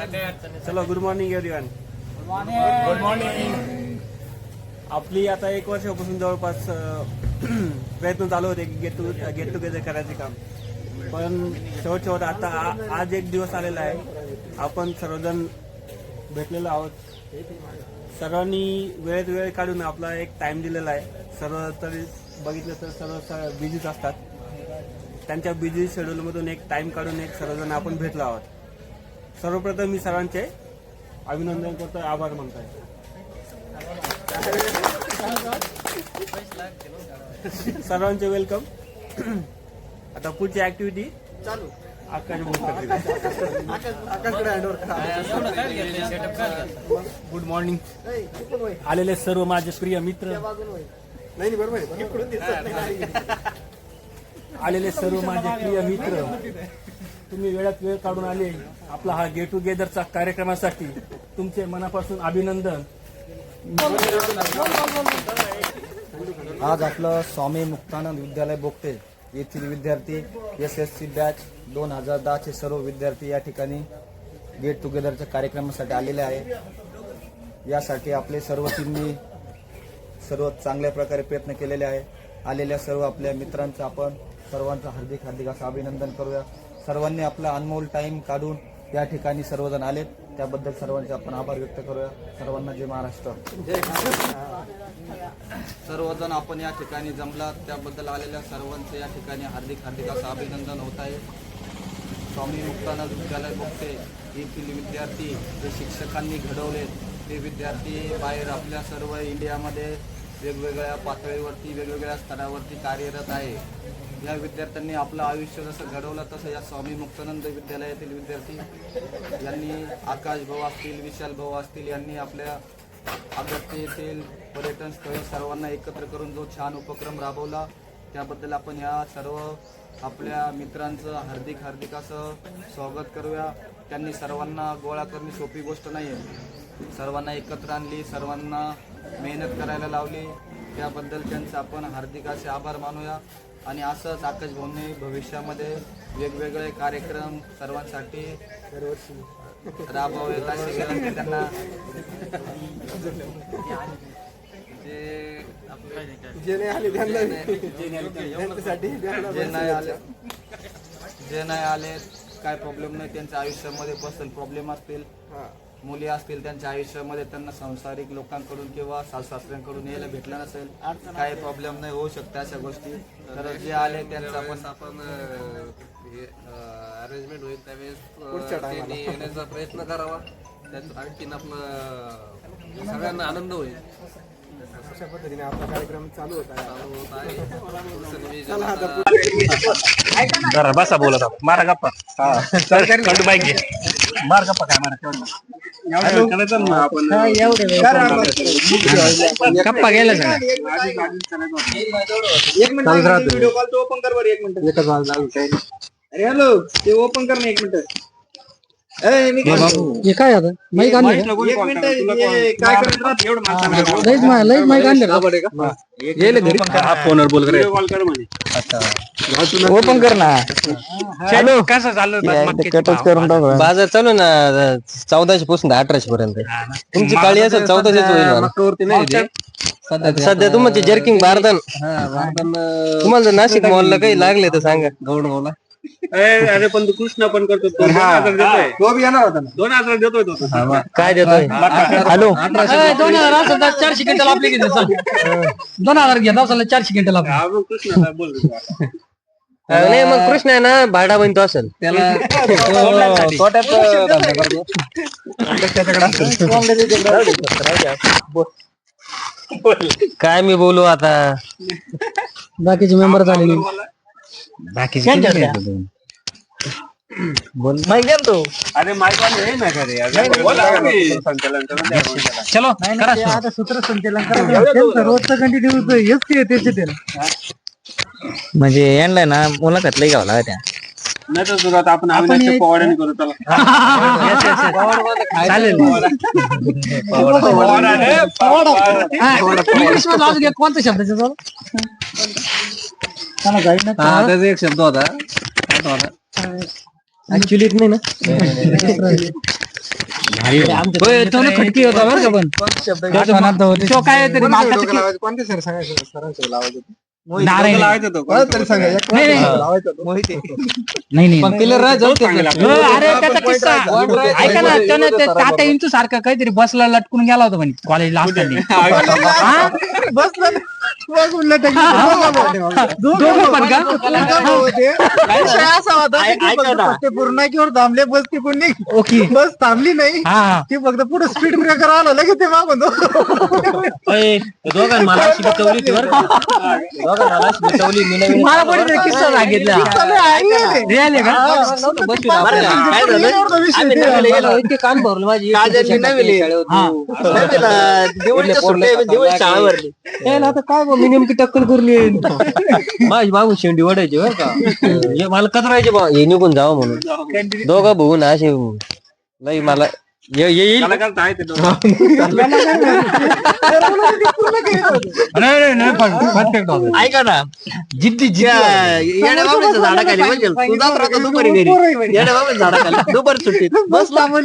चलो good morning everyone. Good morning. आपली आता 1 वर्षापासून जवळपास प्रयत्न चालू होते की गेट टुगेदर करायचे काम, पण शेवट आता आज एक दिवस आलेला आहे. आपण सर्वजण भेटलेलो आहोत. सर्वांनी वेळ काढून आपला एक टाइम दिलेला आहे. सर्व तरी बघितलं तर सर्व बिझीच असतात. त्यांच्या बिझी शेड्यूलमधून एक टाइम काढून एक सर्वजण आपण भेटलो आहोत. सर्वप्रथम मी सर्वांचे अभिनंदन करतोय, आभार म्हणतोय. सर्वांचे वेलकम. आता पुढची ऍक्टिव्हिटी चालू. आकाश गुड मॉर्निंग. आलेले सर्व माझे प्रिय मित्र, तुम्ही वेळात वेळ काढून आले आपला हा गेट टुगेदरचा कार्यक्रमासाठी तुमचे मनापासून अभिनंदन. आज आपलं स्वामी मुक्तानंद विद्यालय बोगटे येथील विद्यार्थी SSC बॅच 2010 चे सर्व विद्यार्थी या ठिकाणी गेट टुगेदरच्या कार्यक्रमासाठी आलेले आहे. यासाठी आपले सर्व टीमनी सर्व चांगल्या प्रकारे प्रयत्न केलेले आहे. आलेल्या सर्व आपल्या मित्रांचं आपण सर्वांचं हार्दिक असं अभिनंदन करूया. सर्वांनी आपला अनमोल टाइम काढून या ठिकाणी सर्वजण आलेत, त्याबद्दल सर्वांचे आपण आभार व्यक्त करूया. सर्वांना जय महाराष्ट्र. सर्वजण आपण या ठिकाणी जमलात त्याबद्दल आलेल्या सर्वांचे या ठिकाणी हार्दिक असं अभिनंदन होत आहे. स्वामी मुक्तानंद विद्यालय बोगटे येथील विद्यार्थी जे शिक्षकांनी घडवले ते विद्यार्थी बाहेर आपल्या सर्व इंडियामध्ये वेगवेगळ्या पातळीवरती वेगवेगळ्या स्तरावरती कार्यरत आहे. या विद्यार्थ्यांनी आपलं आयुष्य जसं घडवलं तसं या स्वामी मुक्तानंद विद्यालयातील विद्यार्थी यांनी आकाश भाऊ असतील, विशाल भाऊ असतील यांनी आपल्या अगत्य येथील पर्यटन स्थळी सर्वांना एकत्र करून जो छान उपक्रम राबवला त्याबद्दल आपण या सर्व आपल्या मित्रांचं हार्दिक असं स्वागत करूया. त्यांनी सर्वांना गोळा करणे सोपी गोष्ट नाही आहे. सर्वांना एकत्र आणली, सर्वांना मेहनत करायला लावली, त्याबद्दल त्यांचं आपण हार्दिक असे आभार मानूया. आणि असंच आकाश भाऊंनी भविष्यामध्ये वेगवेगळे कार्यक्रम सर्वांसाठी राबवावेत अशी विनंती त्यांना. जे नाही आले काय प्रॉब्लेम नाही, त्यांच्या आयुष्यामध्ये पर्सनल प्रॉब्लेम असतील, मुली असतील त्यांच्या आयुष्यामध्ये त्यांना सांसारिक लोकांकडून किंवा सासऱ्यांकडून यायला भेटलं नसेल, काही प्रॉब्लेम नाही, होऊ शकतं अशा गोष्टी. तर जे आले त्यांचा आपण अरेंजमेंट होईल त्यावेळेस येण्याचा प्रयत्न करावा. त्यात आणखीन आपलं सगळ्यांना आनंद होईल. अशा पद्धतीने आपला कार्यक्रम चालू होत आहे. बसा बोलत आहोत, मारा गप्पा. सरकारी बाईक घे, मार गप्पा. काय मारा गप्पा गेला सगळ्या. एक मिनिट व्हिडिओ कॉल तो ओपन कर बरं. एक मिनिट. अरे हॅलो, ते ओपन कर ना. एक मिनिट. काय आता माईक आणलं एक मिनिट. काय करत राहत एवढं लईच माईक आणलं फोनवर बोल कर. ओपन कर ना. हॅलो, कसं चाललं कटच करून टाकू. बाजार चालू ना 1400 पासून 1800 पर्यंत. तुमची काळी असेल 1400 होईल. सध्या तुमची जर्किंग बारदन तुम्हाला जर नाशिक मॉलला काही लागले तर सांगा. गौड मॉलला. अरे पण तू कृष्ण पण करतो, 2000 देतोय तो. काय देतोय? हॅलो 2000 400 क्विंटल आपले किती 2000 घ्या 400 क्विंटल आपले. कृष्ण बोल. नाही मग कृष्ण आहे ना भाडा बनतो असेल त्याला. काय मी बोलू आता. बाकीचे मेंबर झाले बाकीचे बोल. माईक द्या तो. अरे मायवाले आहे ना घरी. चलो आता सूत्रसंचालन करा. रोजचं कंटिन्यू हेच की त्याचे म्हणजे यांना ना मुलाखत लई घ्यावं लागत. नाही तर सुरुवात आपण पवाड्याने करू त्याला. चालेल. कोणत्या शब्दाचा त्याचा एक शब्द होता ऍक्च्युली नाही ना. तो ना खटकी होता बरं का पण आठवणात होते. तो काय तरी मालकाचं की- कोणते सर सरांचे लावायचं नारायण. नाही नाही पण पिलर अरे त्याचा किस्सा ऐका ना त्यानं ते टाटा इंचू सारखं काहीतरी बसला लटकून गेला होता म्हणे कॉलेजला असताना हा? दोघं पण का पूर्णाकीवर थांबले बस ती कोणी ओके बस थांबली नाही हा ती फक्त पुढे स्पीड ब्रेकर आला लगेच ते मागून दोघांना मला शिकवली होती बरं का? दोघांना मला शिकवली मी नवीन मला कोणी किस्सा सांगितला रिअल आहे का काय झालं आम्ही नवीन गेलो इतके काम भरलं माझी शाळा भरली त्याला आता काय मी नेमकी टक्कल करून येईन माझी मागून शेंडी ओढायची बरं का हे मला कचरायचे बा हे निघून जावं म्हणून दोघं बघून असे नाही मला येईल ऐका ना जिद्दी येड्याबाबाच्या झाडाखाली म्हणजे तू जात राहतो दुपारी घरी येड्याबाबाच्या झाडाखाली दुपारी सुट्टीत बसला मी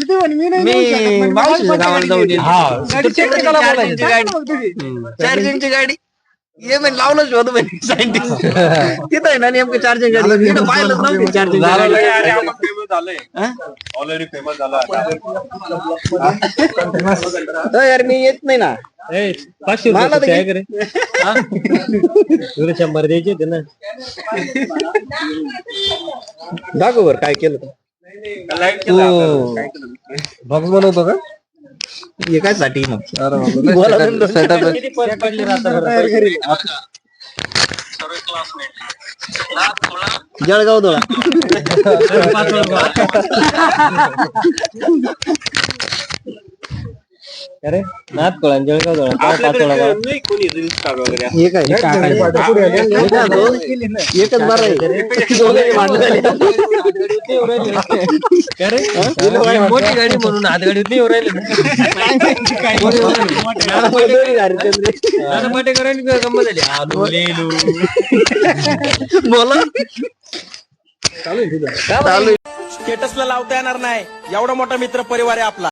मावशीच्या गावाला जाऊन येईल चार्जिंगची गाडी ये म्हणजे लावलं शोध म्हणजे सायंटिस्ट तिथं आहे ना नेमकं चार्जिंग गाडी तिथं पाहिलंच नव्हती चार्जिंग यार मी येत नाही ना 500 तुला 100 द्यायचे होते ना दाखव बर काय केलं तू बॉक्स बनवतो का हे काय साठी मग जळगाव दोळा अरे नाथ कोळा जळगाव दोळा हे काय एकच बार मोठी गाडी म्हणून हातगाडीत नाही राहिले गंमत झाली बोला स्टेटसला लावता येणार नाही एवढा मोठा मित्र परिवार आहे आपला.